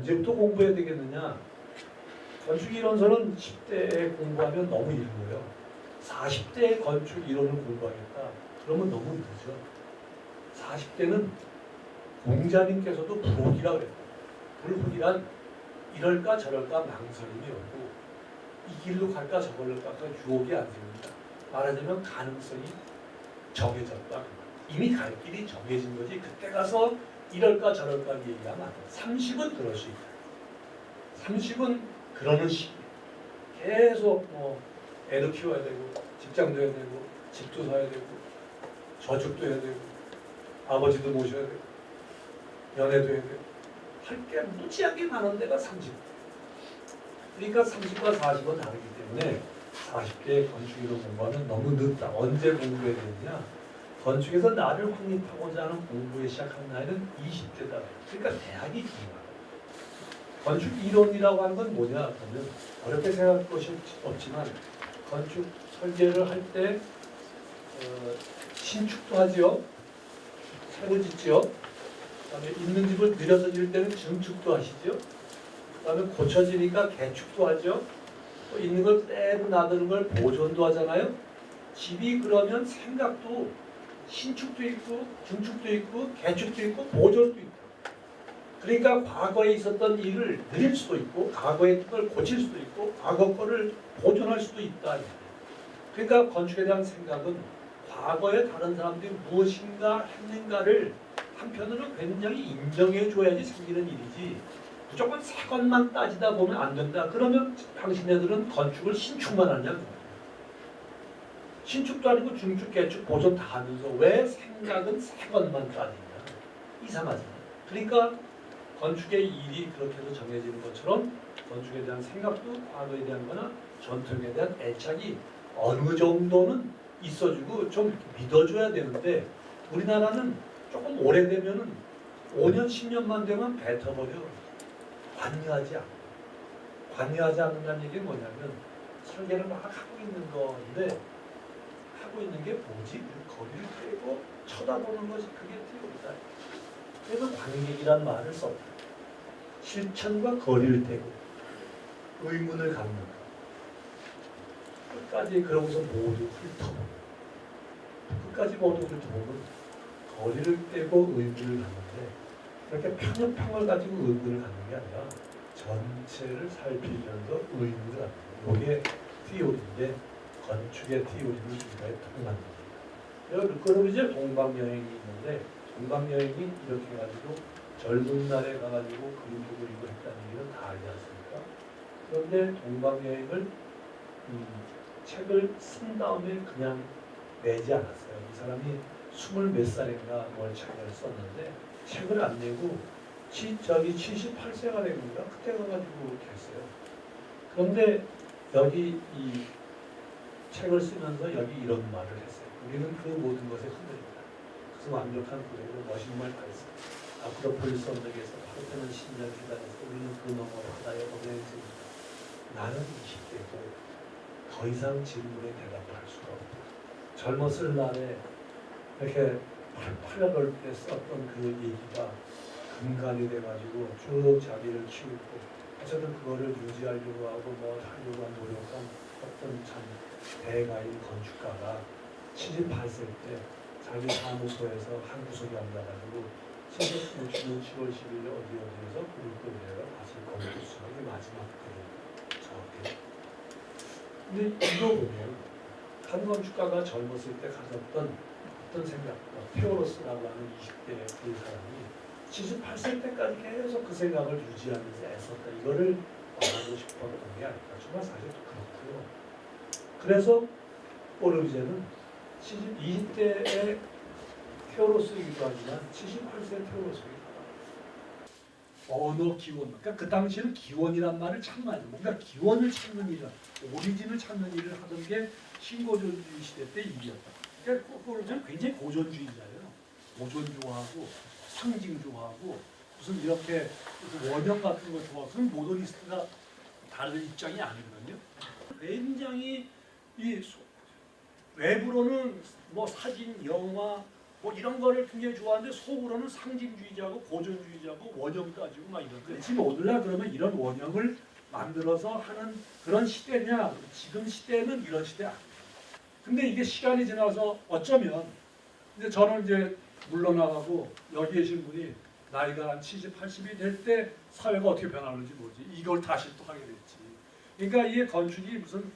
언제부터 공부해야 되겠느냐? 건축 이론서는 10대에 공부하면 너무 이르고요. 40대에 건축 이론을 공부하겠다. 그러면 너무 늦죠. 40대는 공자님께서도 불혹이라고 그랬다. 불혹이란 이럴까 저럴까 망설임이 오고 이 길로 갈까 저 길로 갈까 유혹이 안 생긴다. 말하자면 가능성이 정해졌다. 이미 갈 길이 정해진 거지. 그때 가서 이럴까 저럴까 얘기하면 안 돼. 30은 그럴 수 있다. 30은 그러는 시기. 계속 애도 키워야 되고 직장도 해야 되고 집도 사야 되고 저축도 해야 되고 아버지도 모셔야 되고 연애도 해야 되고 할 게 무지하게 많은 데가 30. 그러니까 30과 40은 다르기 때문에 40대에 건축이론 공부하면 너무 늦다. 언제 공부해야 되느냐? 건축에서 나를 확립하고자 하는 공부에 시작한 나이는 20대다. 그러니까 대학이 중요하다. 건축 이론이라고 하는 건 뭐냐? 그러면 어렵게 생각할 것이 없지만 건축 설계를 할 때 신축도 하지요. 새로 짓지요. 그다음에 있는 집을 늘려서 지을 때는 증축도 하시죠. 그다음에 고쳐지니까 개축도 하죠. 또 있는 걸 그대로 놔두는 걸 보존도 하잖아요. 집이 그러면 생각도 신축도 있고 증축도 있고 개축도 있고 보존도 있고. 그러니까 과거에 있었던 일을 늘릴 수도 있고 과거의 걸 고칠 수도 있고 과거 거를 보존할 수도 있다. 그러니까 건축에 대한 생각은 과거에 다른 사람들이 무엇인가 했는가를 한편으로 굉장히 인정해 줘야지 생기는 일이지 무조건 새 것만 따지다 보면 안 된다. 그러면 당신네들은 건축을 신축만 하냐. 신축도 아니고 중축, 개축, 보존 다 하면서 왜 생각은 새 것만 따지냐. 이상하잖아. 그러니까 건축의 일이 그렇게 해서 정해지는 것처럼 건축에 대한 생각도 과거에 대한 거나 전통에 대한 애착이 어느 정도는 있어주고 좀 믿어줘야 되는데 우리나라는 조금 오래되면은 5년, 10년만 되면 뱉어버려. 관여하지 않고. 관여하지 않는다는 얘기는 뭐냐면 설계를 막 하고 있는 건데 하고 있는 게 뭐지? 거리를 떼고 쳐다보는 것이 그게 태우다. 그래서 관객이란 말을 썼다. 실천과 거리를 떼고 의문을 갖는 것. 끝까지 그러고서 모두 훑어보고 끝까지 모두 훑어보면 거리를 떼고 의문을 갖는데 그렇게 편협함을 가지고 의문을 갖는 게 아니라 전체를 살피면서 의문을 갖는 거예요. 이게 티오리인데 건축의 티오리는 우리가 통하는 거예요. 그리고 이제 동방여행이 있는데 동방여행이 이렇게 해가지고 젊은 날에 가가지고 그림도 그리고 했다는 얘기는 다 알지 않습니까? 그런데 동방여행을 책을 쓴 다음에 그냥 내지 않았어요. 이 사람이 20몇 살인가 뭘 책을 썼는데 책을 안 내고 78세가 됩니다. 그때 가가지고 이렇게 했어요. 그런데 여기 이 책을 쓰면서 여기 이런 말을 했어요. 우리는 그 모든 것에 흔들린다. 그래서 완벽한 고백으로 멋있는 말 다 했어요. 아크로폴리스 언덕에서 파르테논 신전 계단에서 우리는 그 너머 바다에 오면집니다. 나는 20대고 더 이상 질문에 대답을 할 수가 없다. 젊었을 날에 이렇게 팔팔할 때 썼던 그 얘기가 근간이 돼가지고 쭉 자기를 키우고 어쨌든 그거를 유지하려고 하고 뭐 하려고 한 노력한 어떤 참 대가인 건축가가 78세 때 자기 사무소에서 한 구석에 앉아가지고 1960년 7월 10일 어디에서 그룹도 내가 다시 건축 수학의 마지막 그룹 정확히. 근데 이거 보면 한 건축가가 젊었을 때 가졌던 어떤 생각, 테오로스라고 하는 20대의 그 사람이 78세 때까지 계속 그 생각을 유지하면서 애썼다. 이거를 말하고 싶었던 게 아닐까. 정말 사실 그렇고요. 그래서 오르비제는 20대의 테오로스이기도 하지만 78세 테오로스이기도 합니다. 언어 기원. 그러니까 그 당시에는 기원이란 말을 참 많이 뭔가 기원을 찾는 일, 오리진을 찾는 일을 하던 게 신고전주의 시대 때 일이었다. 그러니까 오르비제는 굉장히 고전주의자예요. 고전 좋아하고 상징 좋아하고 무슨 이렇게 무슨 원형 같은 거 좋아하고 그건 모더니스트가 다른 입장이 아니거든요. 굉장히 이 외부로는 뭐 사진, 영화, 뭐 이런 거를 굉장히 좋아하는데 속으로는 상징주의자고 고전주의자고 원형 따지고 막 이런데 지금 오늘날 그러면 이런 원형을 만들어서 하는 그런 시대냐? 지금 시대는 이런 시대 아니에요. 근데 이게 시간이 지나서 어쩌면 이제 저는 이제 물러나가고 여기 계신 분이 나이가 한 70, 80이 될 때 사회가 어떻게 변하는지 모르지. 이걸 다시 또 하게 됐지. 그러니까 이게 건축이 무슨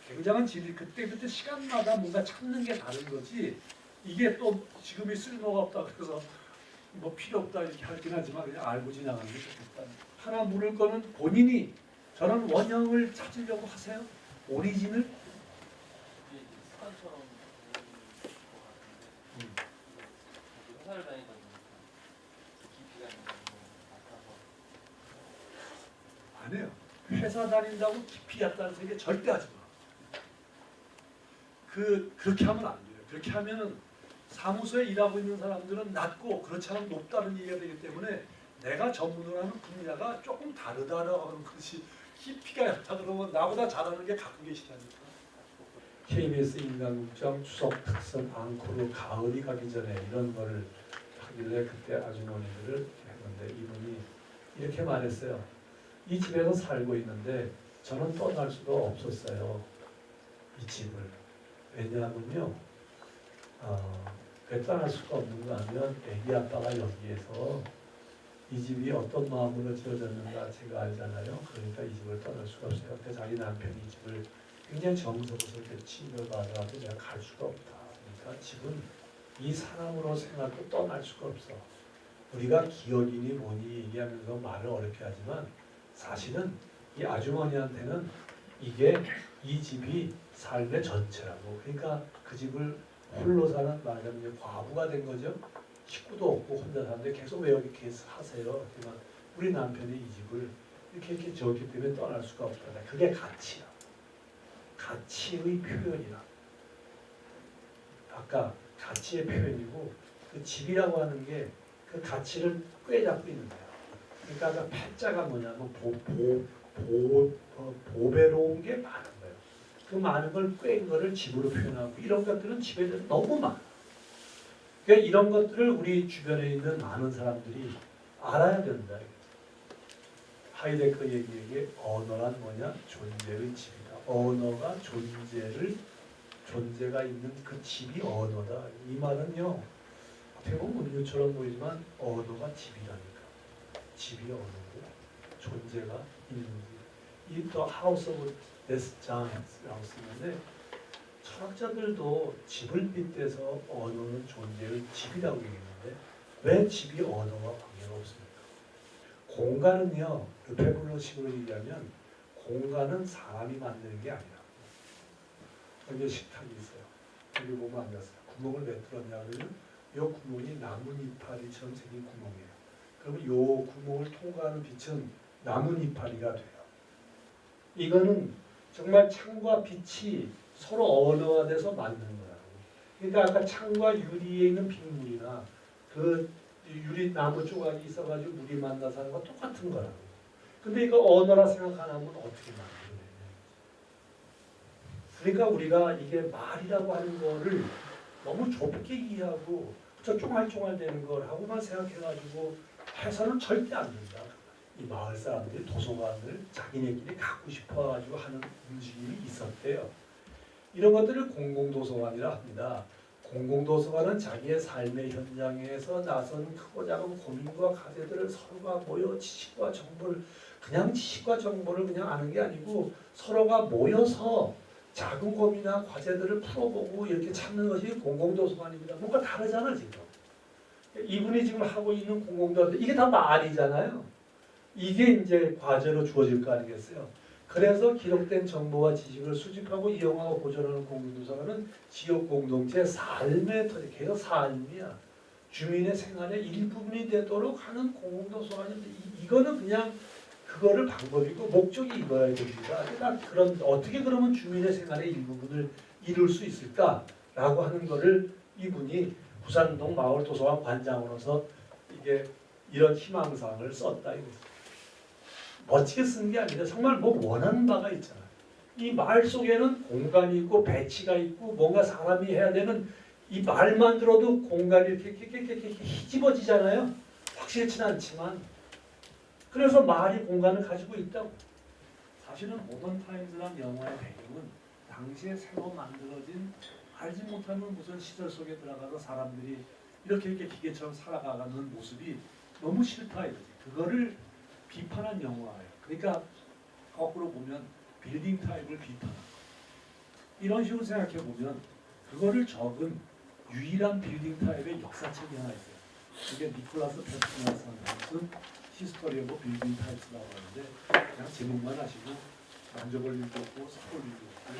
굉장한 질이 그때 시간마다 뭔가 찾는 게 다른 거지. 이게 또 지금이 쓸모가 없다 그래서 뭐 필요 없다 이렇게 하긴 하지만 그냥 알고 지나가는 게 좋겠다. 하나 물을 거는 본인이 저는 원형을 찾으려고 하세요. 오리진을. 습관처럼 되는 것 같은데 회사를 다니다 보니까 깊이가 있는 거 같아서 안 해요. 회사 다닌다고 깊이 갔다는 소리 절대 하지 마. 그렇게 하면 안 돼요. 그렇게 하면은 사무소에 일하고 있는 사람들은 낮고 그렇지 않으면 높다는 얘기가 되기 때문에 내가 전문으로 하는 분야가 조금 다르다라고 하는 것이 깊이가 있다 그러면 나보다 잘하는 게 갖고 계시다니까. KBS 인간국장 추석 특선 앙코르 가을이 가기 전에 이런 거를 하길래 그때 아주머니들을 했는데 이분이 이렇게 말했어요. 이 집에서 살고 있는데 저는 떠날 수가 없었어요. 이 집을. 왜냐하면요. 왜 떠날 수가 없는가 하면 애기 아빠가 여기에서 이 집이 어떤 마음으로 지어졌는가 제가 알잖아요. 그러니까 이 집을 떠날 수가 없어요. 근데 자기 남편이 이 집을 굉장히 정성스럽게 침을 받아가지고 내가 갈 수가 없다. 그러니까 집은 이 사람으로 생각도 떠날 수가 없어. 우리가 기억이니 뭐니 얘기하면서 말을 어렵게 하지만 사실은 이 아주머니한테는 이게 이 집이 삶의 전체라고. 그러니까 그 집을 홀로 사는 말하자면 과부가 된 거죠. 식구도 없고 혼자 사는데 계속 왜 여기 계속 하세요? 그러면 우리 남편이 이 집을 이렇게 지었기 때문에 떠날 수가 없다. 그게 가치야. 가치의 표현이라. 아까 가치의 표현이고 그 집이라고 하는 게 그 가치를 꿰잡고 있는 거야. 그러니까 아까 팔자가 뭐냐면 보배로운 게 많은 거예요. 그 많은 걸 꿰인 거를 집으로 표현하고 이런 것들은 집에 대해서 너무 많아. 그러니까 이런 것들을 우리 주변에 있는 많은 사람들이 알아야 된다. 하이데커 얘기에 언어란 뭐냐? 존재의 집이다. 언어가 존재가 있는 그 집이 언어다. 이 말은요. 어떻게 보면 은유처럼 보이지만 언어가 집이라니까. 집이 언어고 존재가 있는 집. 이 또 하우스 오브 데스 장스라고 쓰는데 철학자들도 집을 빗대서 언어는 존재의 집이라고 얘기했는데 왜 집이 언어와 관계가 없습니까? 공간은요. 르페블러식으로 얘기하면 공간은 사람이 만드는 게 아니라 여기 식탁이 있어요. 여기 보면 안 됐어요. 구멍을 왜 뚫었냐 그러면 이 구멍이 나뭇이파리처럼 생긴 구멍이에요. 그러면 이 구멍을 통과하는 빛은 나뭇이파리가 돼요. 이거는 정말 창과 빛이 서로 언어화돼서 만드는 거라고. 그러니까 아까 창과 유리에 있는 빗물이나 그 유리 나무 조각이 있어가지고 물이 만나서 하는 거 똑같은 거라고. 근데 이거 언어라 생각 안 하면 어떻게 만들어내냐. 그러니까 우리가 이게 말이라고 하는 거를 너무 좁게 이해하고 저 쫑알쫑알 되는 걸 하고만 생각해가지고 해서는 절대 안 된다. 이 마을 사람들이 도서관을 자기네끼리 갖고 싶어가지고 하는 움직임이 있었대요. 이런 것들을 공공도서관이라 합니다. 공공도서관은 자기의 삶의 현장에서 나선 크고 작은 고민과 과제들을 서로가 모여 지식과 정보를 그냥 아는 게 아니고 서로가 모여서 작은 고민이나 과제들을 풀어보고 이렇게 찾는 것이 공공도서관입니다. 뭔가 다르잖아 지금. 이분이 지금 하고 있는 공공도서관 이게 다 말이잖아요. 이게 이제 과제로 주어질 거 아니겠어요. 그래서 기록된 정보와 지식을 수집하고 이용하고 보존하는 공공도서관은 지역 공동체의 삶의 터전, 계속 삶이야. 주민의 생활의 일부분이 되도록 하는 공공도서관인데 이거는 그냥 그거를 방법이고 목적이 이거야 됩니다. 그러니까 그런 어떻게 그러면 주민의 생활의 일부분을 이룰 수 있을까라고 하는 거를 이분이 부산동 마을도서관 관장으로서 이게 이런 희망사항을 썼다 이거죠. 멋지게 쓴 게 아니라 정말 뭐 원하는 바가 있잖아요. 이 말 속에는 공간이 있고 배치가 있고 뭔가 사람이 해야 되는 이 말만 들어도 공간이 이렇게 희집어지잖아요. 확실치는 않지만 그래서 말이 공간을 가지고 있다고. 사실은 모던 타임즈라는 영화의 배경은 당시에 새로 만들어진 알지 못하는 무슨 시절 속에 들어가서 사람들이 이렇게 기계처럼 살아가는 모습이 너무 싫다 이거지. 그거를 비판한 영화예요. 그러니까 거꾸로 보면 빌딩 타입을 비판한 거. 이런 식으로 생각해 보면 그거를 적은 유일한 빌딩 타입의 역사책이 하나 있어요. 이게 니콜라스 페스트나스라는 무슨 히스토리 오브 빌딩 타입스라고 하는데 그냥 제목만 아시고 만져볼 일도 없고 사볼 일도 없고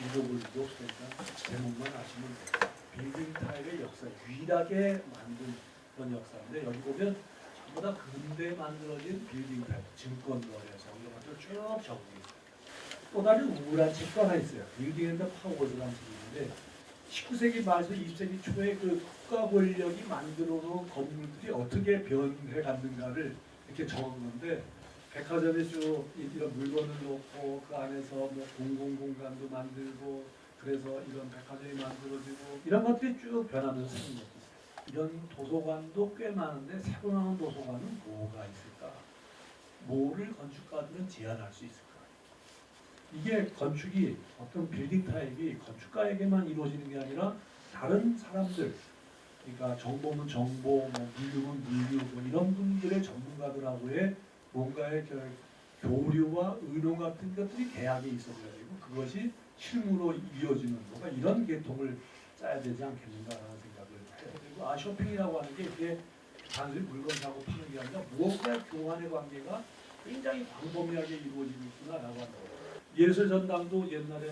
읽어볼 일도 없으니까 제목만 아시면 돼요. 빌딩 타입의 역사 유일하게 만든 그런 역사인데 여기 보면 전부 다 근대에 만들어진 빌딩 타입 증권거래에서 이런 것들 쭉 적고 있어요. 또 다른 우울한 책도 하나 있어요. 빌딩 앤더 파워즈라는 책인데 19세기 말에서 20세기 초에 그 국가 권력이 만들어 놓은 건물들이 어떻게 변해 갔는가를 이렇게 적은 건데 백화점에 쭉 이런 물건을 놓고 그 안에서 뭐 공공공간도 만들고 그래서 이런 백화점이 만들어지고 이런 것들이 쭉 변하면서 생긴 것도 있어요. 이런 도서관도 꽤 많은데 새로 나온 도서관은 뭐가 있을까? 뭐를 건축가들은 제안할 수 있을까? 이게 건축이 어떤 빌딩 타입이 건축가에게만 이루어지는 게 아니라 다른 사람들 그러니까 정보는 정보, 뭐 물류는 물류 뭐 이런 분들의 전문가들하고의 뭔가의 교류와 의논 같은 것들이 계약에 있어야 되고 그것이 실무로 이어지는 뭔가 이런 계통을 짜야 되지 않겠는가라는 생각을 해요. 그리고 쇼핑이라고 하는 게 이게 단순히 물건 사고 파는 게 아니라 무엇과 교환의 관계가 굉장히 광범위하게 이루어지고 있구나라고 하는 거예요. 예술전당도 옛날에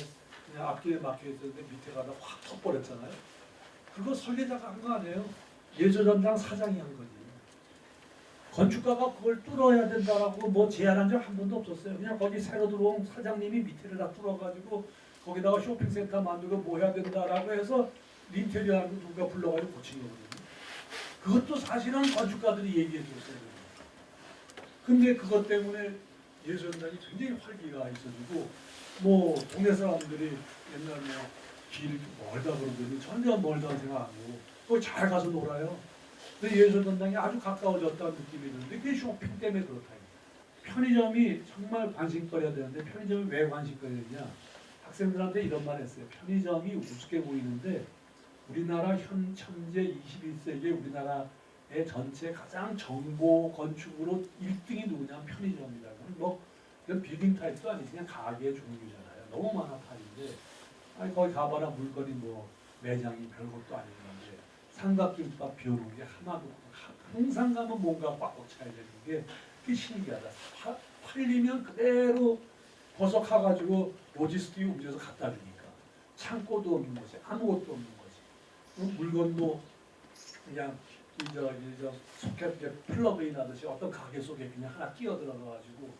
그냥 앞길에 막혀 있었는데 밑에 가다 확 터버렸잖아요. 그거 설계자가 한 거 아니에요. 예술전당 사장이 한 거지. 건축가가 그걸 뚫어야 된다라고 뭐 제안한 적 한 번도 없었어요. 그냥 거기 새로 들어온 사장님이 밑에를 다 뚫어가지고 거기다가 쇼핑센터 만들고 뭐 해야 된다라고 해서 인테리어하는 누가 불러가지고 고친 거거든요. 그것도 사실은 건축가들이 얘기해 줬어요. 근데 그것 때문에 예술전당이 굉장히 활기가 있어지고 뭐 동네 사람들이 옛날 길 멀다 그러더니 전혀 멀다고 생각 안 하고 거기 잘 가서 놀아요. 근데 예술전당이 아주 가까워졌다는 느낌이 드는데 그게 쇼핑 때문에 그렇다. 편의점이 정말 관심거리가 되는데 편의점이 왜 관심거리냐? 학생들한테 이런 말 했어요. 편의점이 우습게 보이는데 우리나라 현재 21세기에 우리나라의 전체 가장 정보 건축으로 1등이 누구냐? 편의점이다. 뭐 이런 빌딩 타입도 아니지 그냥 가게 종류잖아요. 너무 많아 타입인데 아니 거기 가봐라 물건이 뭐 매장이 별것도 아닌 건데 삼각김밥 비워놓은 게 하나도 없고 항상 가면 뭔가 꽉 차야 되는 게 그게 신기하다. 팔리면 그대로 버석해가지고 로지스틱이 움직여서 갖다 주니까 창고도 없는 거지 아무것도 없는 거지. 물건도 그냥 저 소켓 플러그인 하듯이 어떤 가게 속에 그냥 하나 끼어 들어가가지고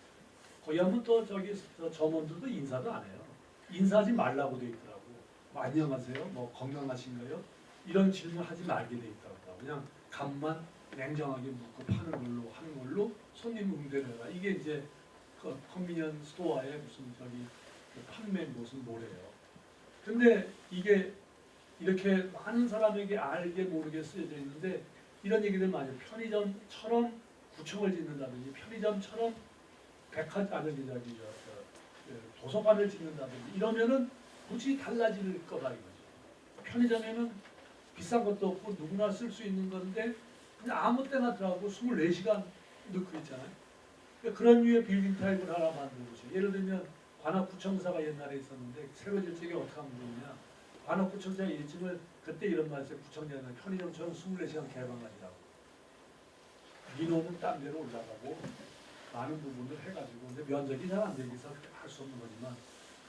거기 하면 또 저기 점원들도 인사도 안 해요. 인사하지 말라고 돼 있더라고. 뭐 안녕하세요. 뭐 건강하신가요? 이런 질문 하지 말게 돼 있더라고. 그냥 값만 냉정하게 묻고 파는 걸로 하는 걸로 손님 응대를 해라. 이게 이제 그 컨비니언스 스토어의 무슨 저기 그 판매 무슨 뭐래요. 근데 이게 이렇게 많은 사람에게 알게 모르게 쓰여져 있는데 이런 얘기들 많이 해요. 편의점처럼 구청을 짓는다든지 편의점처럼 도서관을 짓는다든지 이러면은 굳이 달라질 거다 이거죠. 편의점에는 비싼 것도 없고 누구나 쓸 수 있는 건데 그냥 아무 때나 들어가고 24시간 넣고 있잖아요. 그러니까 그런 류의 빌딩 타입을 하나 만든 거죠. 예를 들면 관악구청사가 옛날에 있었는데 새로 질적이 어떻게 하면 되느냐. 관악구청사 1층을 그때 이런 말했어요. 구청장은 편의점처럼 24시간 개방하시라고. 민원은 딴 데로 올라가고 많은 부분을 해가지고 근데 면적이 잘 안 되기 위해서 할 수 없는 거지만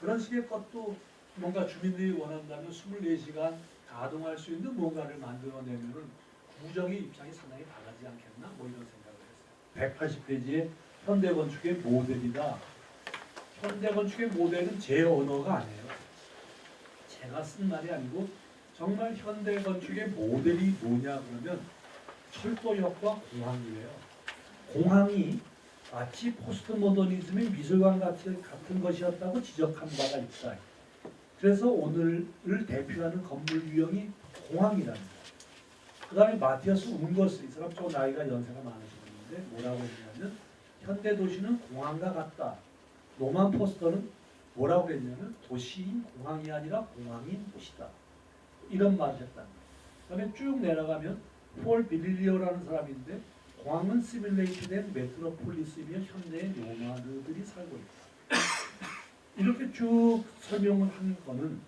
그런 식의 것도 뭔가 주민들이 원한다면 24시간 가동할 수 있는 뭔가를 만들어내면은 구정의 입장이 상당히 달라지지 않겠나 뭐 이런 생각을 했어요. 180페이지에 현대건축의 모델이다. 현대건축의 모델은 제 언어가 아니에요. 제가 쓴 말이 아니고 정말 현대건축의 모델이 뭐냐 그러면 철도역과 공항이에요. 공항이 마치 포스트 모더니즘의 미술관 같은 것이었다고 지적한 바가 있다. 그래서 오늘을 대표하는 건물 유형이 공항이라는 거. 그 다음에 마티아스 운거스, 이 사람 좀 나이가 연세가 많으시는데 뭐라고 했냐면 현대 도시는 공항과 같다. 로만 포스터는 뭐라고 했냐면 도시인 공항이 아니라 공항인 도시다. 이런 말을 했다. 그 다음에 쭉 내려가면 폴 빌리리오라는 사람인데 공항은 시뮬레이트된 메트로폴리스이며 현대의 노마드들이 살고 있다. 이렇게 쭉 설명을 한 거는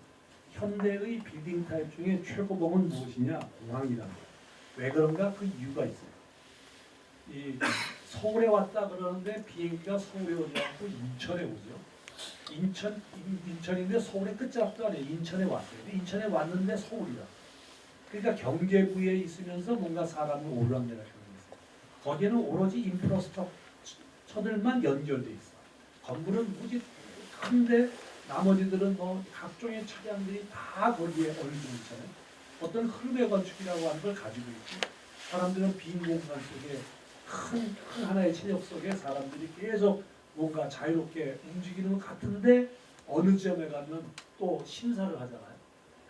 현대의 빌딩 타입 중에 최고봉은 무엇이냐? 공항이라는 거예요. 왜 그런가? 그 이유가 있어요. 이 서울에 왔다 그러는데 비행기가 서울에 오지 않고 인천에 오죠. 인천인데 서울의 끝자락도 아니에요. 인천에 왔어요. 인천에 왔는데 서울이다. 그러니까 경계부에 있으면서 뭔가 사람을 오르락내락 하는 게 있어요. 거기는 오로지 인프라스트럭처들만 연결돼 있어. 건물은 무지 큰데 나머지들은 뭐 각종의 차량들이 다 거기에 얼리고 있잖아요. 어떤 흐름의 건축이라고 하는 걸 가지고 있고 사람들은 빈 공간 속에 큰 하나의 체력 속에 사람들이 계속 뭔가 자유롭게 움직이는 것 같은데 어느 지점에 가면 또 심사를 하잖아요.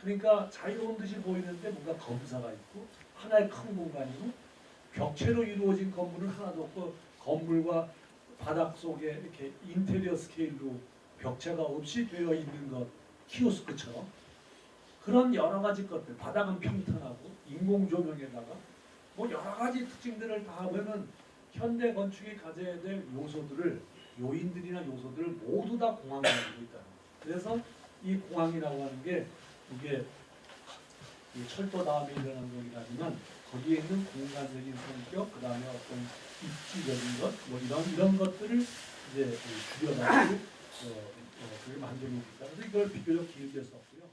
그러니까 자유로운 듯이 보이는데 뭔가 검사가 있고 하나의 큰 공간이고 벽체로 이루어진 건물은 하나도 없고 건물과 바닥 속에 이렇게 인테리어 스케일로 벽체가 없이 되어 있는 것 키오스크처럼 그런 여러 가지 것들 바닥은 평탄하고 인공 조명에다가 뭐 여러 가지 특징들을 다 하면은 현대 건축이 가져야 될 요소들을 요인들이나 요소들을 모두 다 공항에 가지고 있다. 그래서 이 공항이라고 하는 게 이게 이 철도 다음에 일어난 거긴 하지만 거기에 있는 공간적인 성격, 그 다음에 어떤 입지적인 것, 뭐 이런 것들을 이제 줄여가지고 그걸 만들고 있다. 그래서 이걸 비교적 기울일 수 없고요.